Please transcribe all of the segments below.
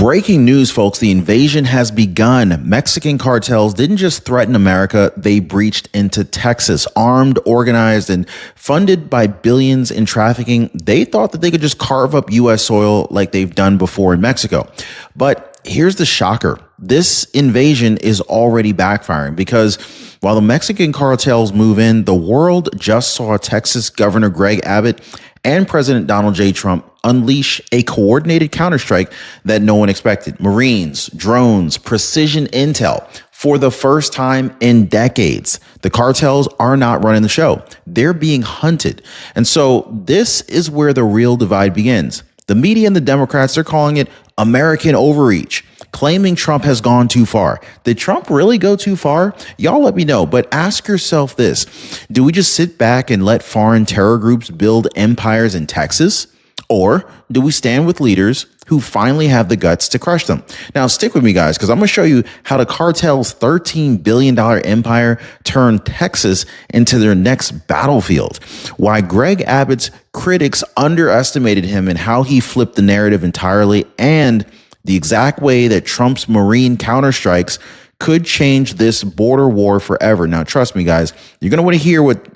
Breaking news, folks. The invasion has begun. Mexican cartels didn't just threaten America. They breached into Texas, armed, organized, and funded by billions in trafficking. They thought that they could just carve up U.S. soil like they've done before in Mexico. But here's the shocker. This invasion is already backfiring because while the Mexican cartels move in, the world just saw Texas Governor Greg Abbott and President Donald J. Trump unleash a coordinated counterstrike that no one expected. Marines, drones, precision intel. For the first time in decades, the cartels are not running the show. They're being hunted. And so this is where the real divide begins. The media and the Democrats, they're calling it American overreach, claiming Trump has gone too far. Did Trump really go too far? Y'all let me know, but ask yourself this. Do we just sit back and let foreign terror groups build empires in Texas? Or do we stand with leaders who finally have the guts to crush them? Now, stick with me, guys, because I'm going to show you how the cartel's $13 billion empire turned Texas into their next battlefield, why Greg Abbott's critics underestimated him and how he flipped the narrative entirely, and the exact way that Trump's Marine counterstrikes could change this border war forever. Now, trust me, guys, you're going to want to hear what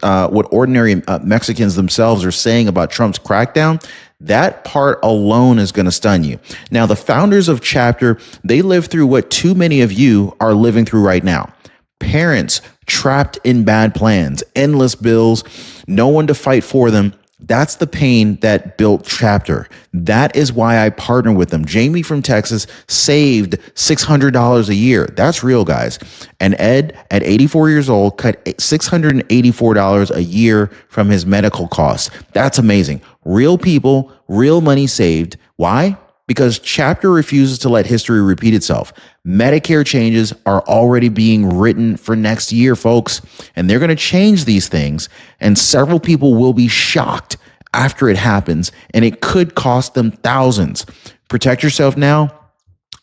ordinary Mexicans themselves are saying about Trump's crackdown. That part alone is going to stun you. Now, the founders of Chapter, they lived through what too many of you are living through right now. Parents trapped in bad plans, endless bills, no one to fight for them. That's the pain that built Chapter. That is why I partner with them. Jamie from Texas saved $600 a year. That's real, guys. And Ed, at 84 years old, cut $684 a year from his medical costs. That's amazing. Real people, real money saved. Why? Because Chapter refuses to let history repeat itself. Medicare changes are already being written for next year, folks, and they're going to change these things, and several people will be shocked after it happens, and it could cost them thousands. Protect yourself now.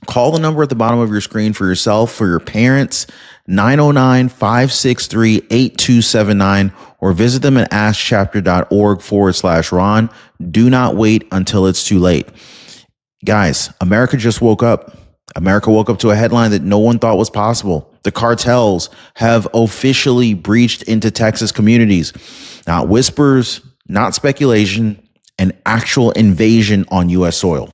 Call the number at the bottom of your screen for yourself, for your parents, 909-563-8279, or visit them at askchapter.org/Ron. Do not wait until it's too late. Guys, America just woke up. America woke up to a headline that no one thought was possible. The cartels have officially breached into Texas communities. Not whispers, not speculation, an actual invasion on U.S. soil.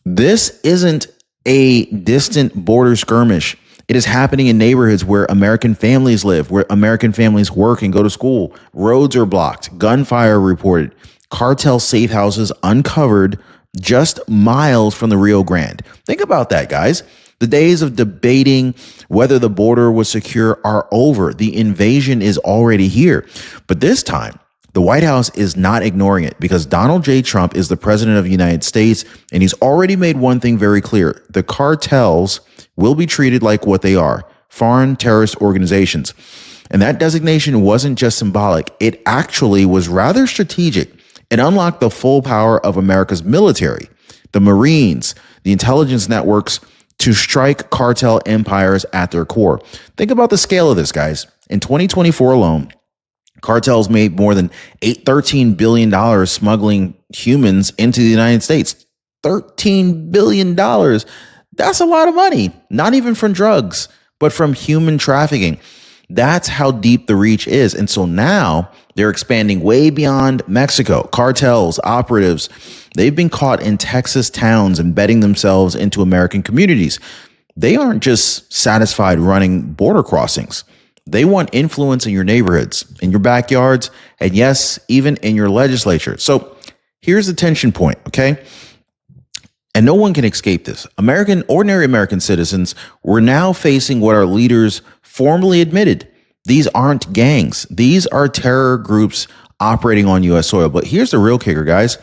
This isn't a distant border skirmish. It is happening in neighborhoods where American families live, where American families work and go to school. Roads are blocked, gunfire reported, cartel safe houses uncovered just miles from the Rio Grande. Think about that, guys. The days of debating whether the border was secure are over. The invasion is already here. But this time, the White House is not ignoring it because Donald J. Trump is the president of the United States, and he's already made one thing very clear. The cartels will be treated like what they are, foreign terrorist organizations. And that designation wasn't just symbolic. It actually was rather strategic. It unlocked the full power of America's military, the Marines, the intelligence networks, to strike cartel empires at their core. Think about the scale of this, guys. In 2024 alone, cartels made more than $13 billion smuggling humans into the United States. $13 billion. That's a lot of money, not even from drugs, but from human trafficking. That's how deep the reach is. And so now they're expanding way beyond Mexico. Cartels, operatives, they've been caught in Texas towns embedding themselves into American communities. They aren't just satisfied running border crossings. They want influence in your neighborhoods, in your backyards, and yes, even in your legislature. So here's the tension point, okay? And no one can escape this. Ordinary American citizens, we're now facing what our leaders formally admitted. These aren't gangs. These are terror groups operating on U.S. soil. But here's the real kicker, guys.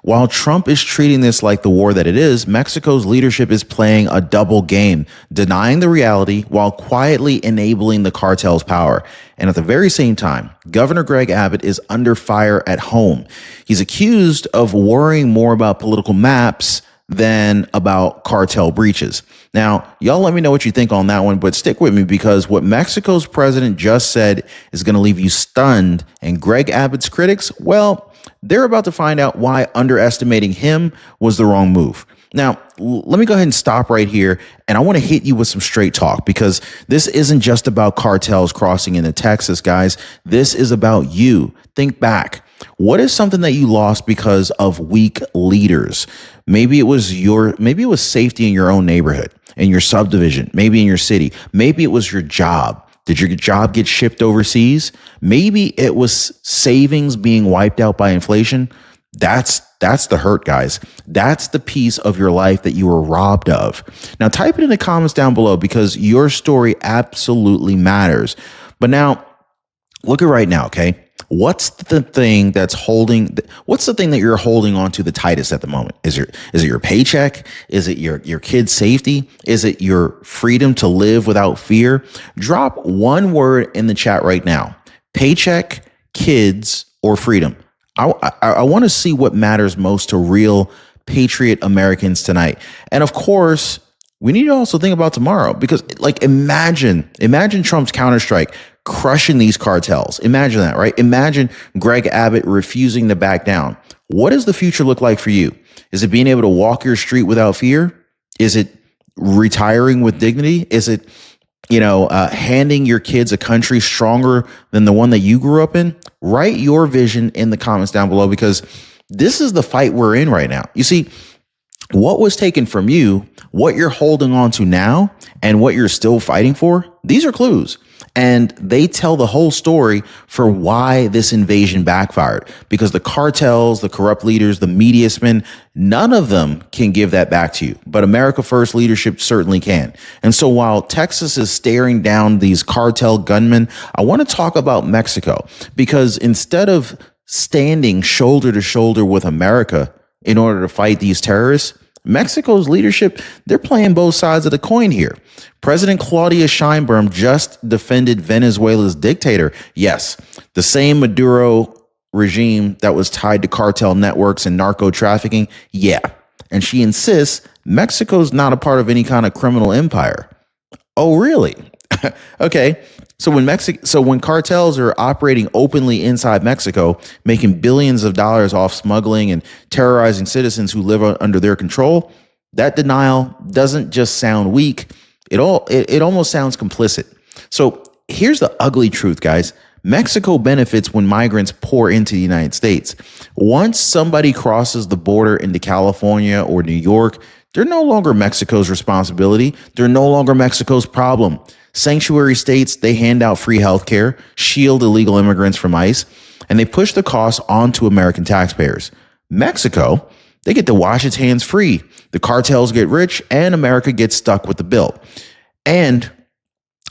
While Trump is treating this like the war that it is, Mexico's leadership is playing a double game, denying the reality while quietly enabling the cartel's power. And at the very same time, Governor Greg Abbott is under fire at home. He's accused of worrying more about political maps than about cartel breaches. Now, y'all let me know what you think on that one, but stick with me because what Mexico's president just said is going to leave you stunned, and Greg Abbott's critics, well, they're about to find out why underestimating him was the wrong move. Now, let me go ahead and stop right here. And I want to hit you with some straight talk, because this isn't just about cartels crossing into Texas, guys. This is about you. Think back. What is something that you lost because of weak leaders? Maybe it was safety in your own neighborhood, in your subdivision, maybe in your city. Maybe it was your job. Did your job get shipped overseas? Maybe it was savings being wiped out by inflation. That's the hurt, guys. That's the piece of your life that you were robbed of. Now, type it in the comments down below, because your story absolutely matters. But now, look at right now, okay? What's the thing that you're holding on to the tightest at the moment? Is it your paycheck? Is it your kid's safety? Is it your freedom to live without fear? Drop one word in the chat right now. Paycheck, kids, or freedom. I want to see what matters most to real patriot Americans tonight. And of course, we need to also think about tomorrow, because imagine Trump's Counterstrike crushing these cartels. Imagine that, right? Imagine Greg Abbott refusing to back down. What does the future look like for you? Is it being able to walk your street without fear? Is it retiring with dignity? Is it, handing your kids a country stronger than the one that you grew up in? Write your vision in the comments down below, because this is the fight we're in right now. You see, what was taken from you, what you're holding on to now, and what you're still fighting for, these are clues. And they tell the whole story for why this invasion backfired. Because the cartels, the corrupt leaders, the media spin, none of them can give that back to you. But America First leadership certainly can. And so while Texas is staring down these cartel gunmen, I want to talk about Mexico. Because instead of standing shoulder to shoulder with America in order to fight these terrorists, Mexico's leadership, they're playing both sides of the coin here. President Claudia Sheinbaum just defended Venezuela's dictator. Yes, the same Maduro regime that was tied to cartel networks and narco trafficking. Yeah. And she insists Mexico's not a part of any kind of criminal empire. Oh, really? Okay. So when cartels are operating openly inside Mexico, making billions of dollars off smuggling and terrorizing citizens who live under their control, that denial doesn't just sound weak. It almost sounds complicit. So here's the ugly truth, guys. Mexico benefits when migrants pour into the United States. Once somebody crosses the border into California or New York, they're no longer Mexico's responsibility. They're no longer Mexico's problem. Sanctuary states, they hand out free health care, shield illegal immigrants from ICE, and they push the costs onto American taxpayers. Mexico, they get to wash its hands free. The cartels get rich and America gets stuck with the bill. And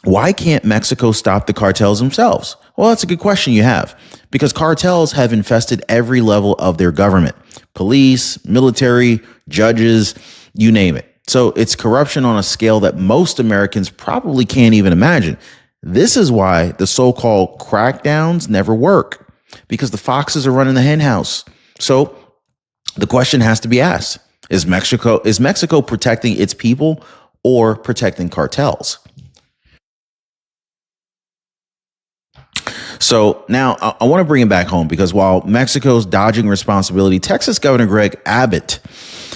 why can't Mexico stop the cartels themselves? Well, that's a good question you have, because cartels have infested every level of their government: police, military, judges, you name it. So it's corruption on a scale that most Americans probably can't even imagine. This is why the so-called crackdowns never work, because the foxes are running the hen house. So the question has to be asked: Is Mexico protecting its people or protecting cartels? So now I want to bring it back home, because while Mexico's dodging responsibility, Texas Governor Greg Abbott,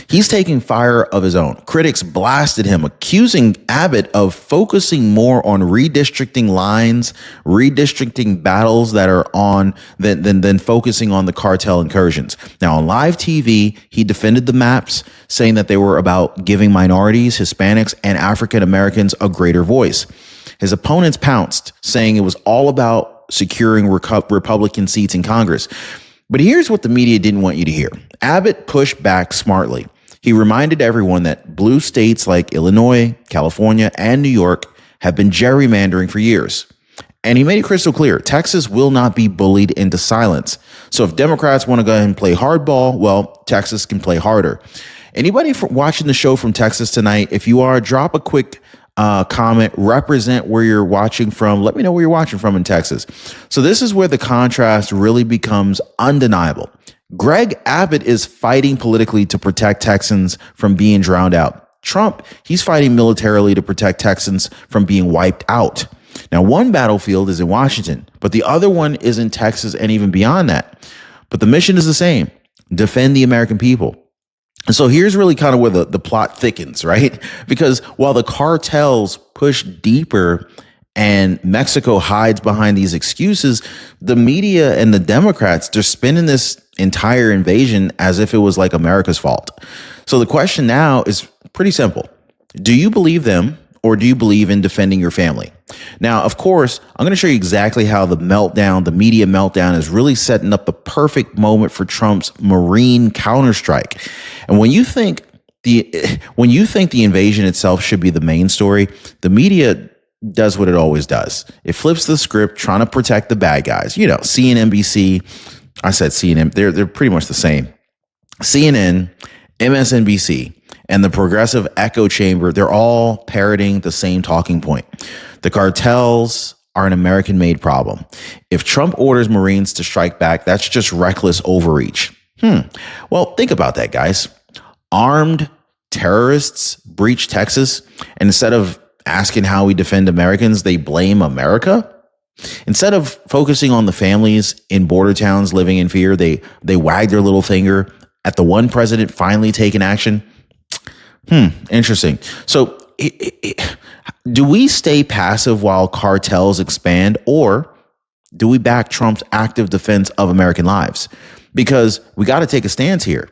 he's taking fire of his own. Critics blasted him, accusing Abbott of focusing more on redistricting lines, redistricting battles that are on than focusing on the cartel incursions. Now, on live TV, he defended the maps, saying that they were about giving minorities, Hispanics, and African Americans a greater voice. His opponents pounced, saying it was all about securing Republican seats in Congress. But here's what the media didn't want you to hear. Abbott pushed back smartly. He reminded everyone that blue states like Illinois, California, and New York have been gerrymandering for years. And he made it crystal clear: Texas will not be bullied into silence. So if Democrats want to go ahead and play hardball, well, Texas can play harder. Anybody watching the show from Texas tonight, if you are, drop a quick comment, represent where you're watching from. Let me know where you're watching from in Texas. So this is where the contrast really becomes undeniable. Greg Abbott is fighting politically to protect Texans from being drowned out. Trump, he's fighting militarily to protect Texans from being wiped out. Now, one battlefield is in Washington, but the other one is in Texas and even beyond that. But the mission is the same: defend the American people. And so here's really kind of where the plot thickens, right? Because while the cartels push deeper and Mexico hides behind these excuses, the media and the Democrats, they're spinning this entire invasion as if it was like America's fault. So the question now is pretty simple. Do you believe them, or do you believe in defending your family? Now, of course, I'm going to show you exactly how the media meltdown is really setting up the perfect moment for Trump's Marine counterstrike. And when you think the invasion itself should be the main story, the media does what it always does. It flips the script, trying to protect the bad guys. You know, CNN, NBC. I said CNN. They're pretty much the same. CNN, MSNBC, and the progressive echo chamber, they're all parroting the same talking point. The cartels are an American-made problem. If Trump orders Marines to strike back, that's just reckless overreach. Well, think about that, guys. Armed terrorists breach Texas, and instead of asking how we defend Americans, they blame America. Instead of focusing on the families in border towns living in fear, they wag their little finger at the one president finally taking action. Interesting. So do we stay passive while cartels expand, or do we back Trump's active defense of American lives? Because we got to take a stance here.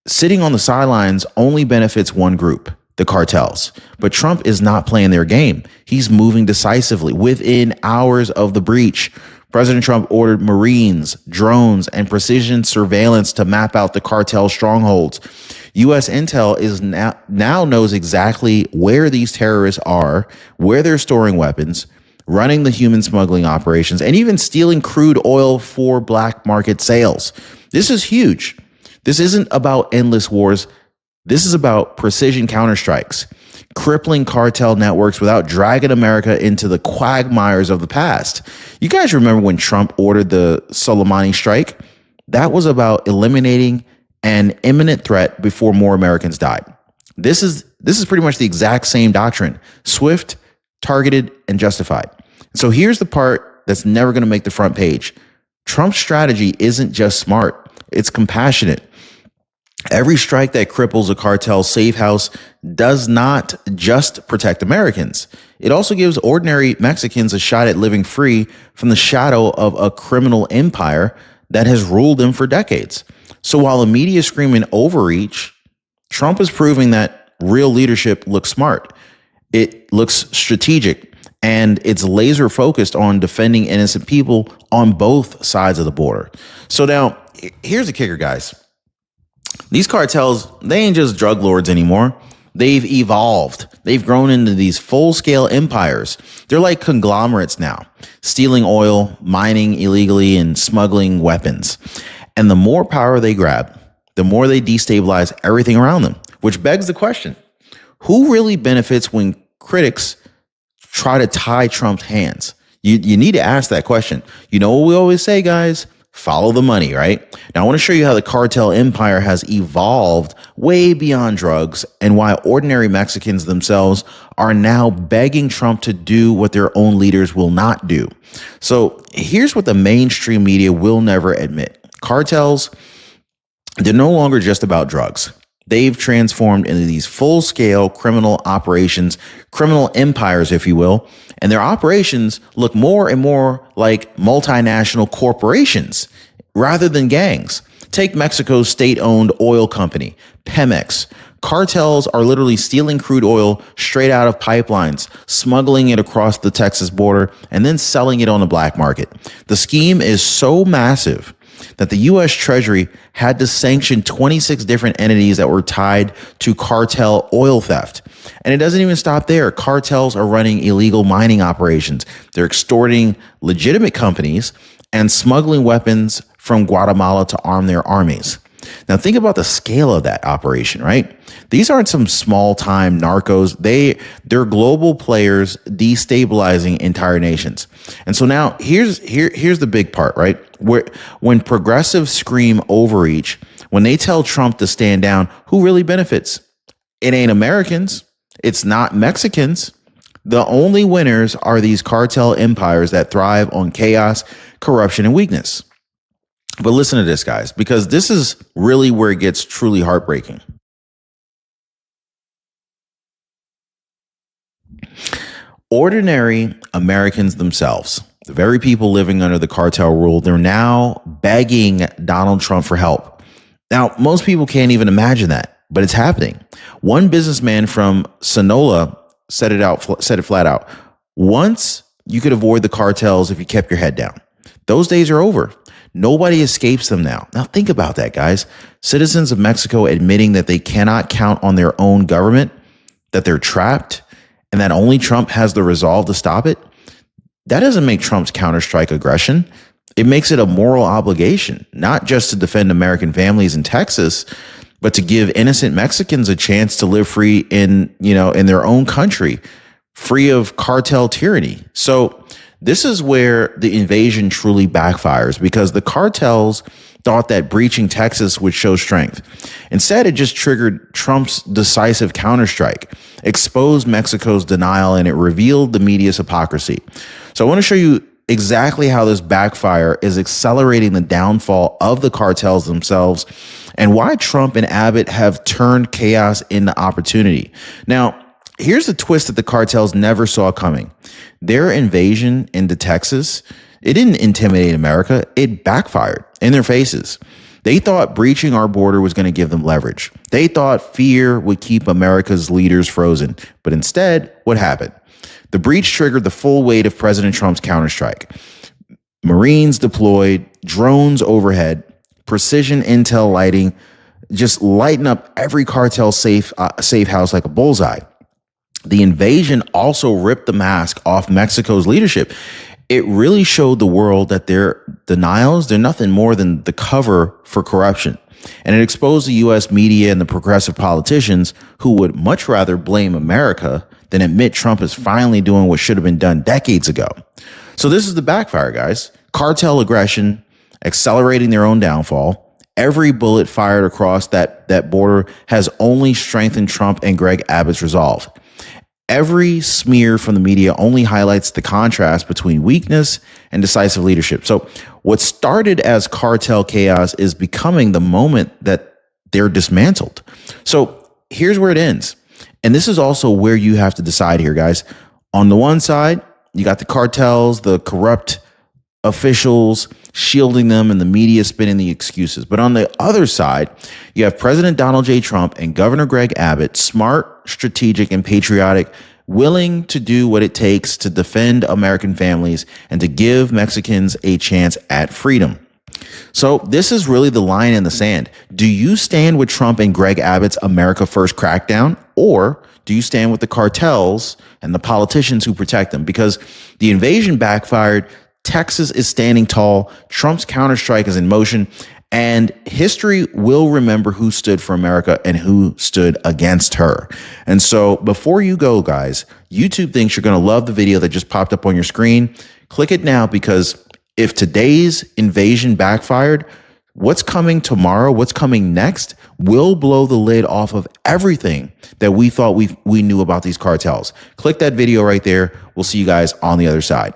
Sitting on the sidelines only benefits one group, the cartels. But Trump is not playing their game. He's moving decisively. Within hours of the breach, President Trump ordered Marines, drones, and precision surveillance to map out the cartel strongholds. U.S. intel is now knows exactly where these terrorists are, where they're storing weapons, running the human smuggling operations, and even stealing crude oil for black market sales. This is huge. This isn't about endless wars. This is about precision counterstrikes, crippling cartel networks without dragging America into the quagmires of the past. You guys remember when Trump ordered the Soleimani strike? That was about eliminating an imminent threat before more Americans died. This is pretty much the exact same doctrine: swift, targeted, and justified. So here's the part that's never going to make the front page. Trump's strategy isn't just smart, it's compassionate. Every strike that cripples a cartel's safe house does not just protect Americans. It also gives ordinary Mexicans a shot at living free from the shadow of a criminal empire that has ruled them for decades. So while the media is screaming overreach, Trump is proving that real leadership looks smart. It looks strategic, and it's laser focused on defending innocent people on both sides of the border. So now, here's the kicker, guys. These cartels, they ain't just drug lords anymore. They've evolved. They've grown into these full-scale empires. They're like conglomerates now, stealing oil, mining illegally, and smuggling weapons. And the more power they grab, the more they destabilize everything around them, which begs the question: who really benefits when critics try to tie Trump's hands? You need to ask that question. You know what we always say, guys? Follow the money, right? Now, I want to show you how the cartel empire has evolved way beyond drugs, and why ordinary Mexicans themselves are now begging Trump to do what their own leaders will not do. So here's what the mainstream media will never admit. Cartels, they're no longer just about drugs. They've transformed into these full-scale criminal operations, criminal empires, if you will, and their operations look more and more like multinational corporations rather than gangs. Take Mexico's state-owned oil company, Pemex. Cartels are literally stealing crude oil straight out of pipelines, smuggling it across the Texas border, and then selling it on the black market. The scheme is so massive that the U.S. Treasury had to sanction 26 different entities that were tied to cartel oil theft. And it doesn't even stop there. Cartels are running illegal mining operations. They're extorting legitimate companies and smuggling weapons from Guatemala to arm their armies. Now, think about the scale of that operation, right? These aren't some small-time narcos. They're global players destabilizing entire nations. And so now here's the big part, right? When progressives scream overreach, when they tell Trump to stand down, who really benefits? It ain't Americans. It's not Mexicans. The only winners are these cartel empires that thrive on chaos, corruption, and weakness. But listen to this, guys, because this is really where it gets truly heartbreaking. Ordinary Americans themselves, the very people living under the cartel rule, they're now begging Donald Trump for help. Now, most people can't even imagine that, but it's happening. One businessman from Sonoma said it flat out. Once you could avoid the cartels if you kept your head down. Those days are over. Nobody escapes them now. Now think about that, guys. Citizens of Mexico admitting that they cannot count on their own government, that they're trapped, and that only Trump has the resolve to stop it. That doesn't make Trump's counterstrike aggression. It makes it a moral obligation, not just to defend American families in Texas, but to give innocent Mexicans a chance to live free in their own country, free of cartel tyranny. So this is where the invasion truly backfires, because the cartels thought that breaching Texas would show strength. Instead, it just triggered Trump's decisive counterstrike, exposed Mexico's denial, and it revealed the media's hypocrisy. So I want to show you exactly how this backfire is accelerating the downfall of the cartels themselves and why Trump and Abbott have turned chaos into opportunity. Now, here's the twist that the cartels never saw coming. Their invasion into Texas, it didn't intimidate America. It backfired in their faces. They thought breaching our border was going to give them leverage. They thought fear would keep America's leaders frozen. But instead, what happened? The breach triggered the full weight of President Trump's counterstrike. Marines deployed, drones overhead, precision intel lighting, just lighting up every cartel safe house like a bullseye. The invasion also ripped the mask off Mexico's leadership. It really showed the world that their denials, they're nothing more than the cover for corruption. And it exposed the U.S. media and the progressive politicians who would much rather blame America than admit Trump is finally doing what should have been done decades ago. So this is the backfire, guys. Cartel aggression, accelerating their own downfall. Every bullet fired across that border has only strengthened Trump and Greg Abbott's resolve. Every smear from the media only highlights the contrast between weakness and decisive leadership. So what started as cartel chaos is becoming the moment that they're dismantled. So here's where it ends. And this is also where you have to decide here, guys. On the one side, you got the cartels, the corrupt officials shielding them, and the media spinning the excuses. But on the other side, you have President Donald J. Trump and Governor Greg Abbott, smart, strategic, and patriotic, willing to do what it takes to defend American families and to give Mexicans a chance at freedom. So this is really the line in the sand. Do you stand with Trump and Greg Abbott's America First crackdown, or do you stand with the cartels and the politicians who protect them? Because the invasion backfired, Texas is standing tall, Trump's counterstrike is in motion, and history will remember who stood for America and who stood against her. And so before you go, guys, YouTube thinks you're going to love the video that just popped up on your screen. Click it now, because if today's invasion backfired, what's coming tomorrow, what's coming next, will blow the lid off of everything that we thought we knew about these cartels. Click that video right there. We'll see you guys on the other side.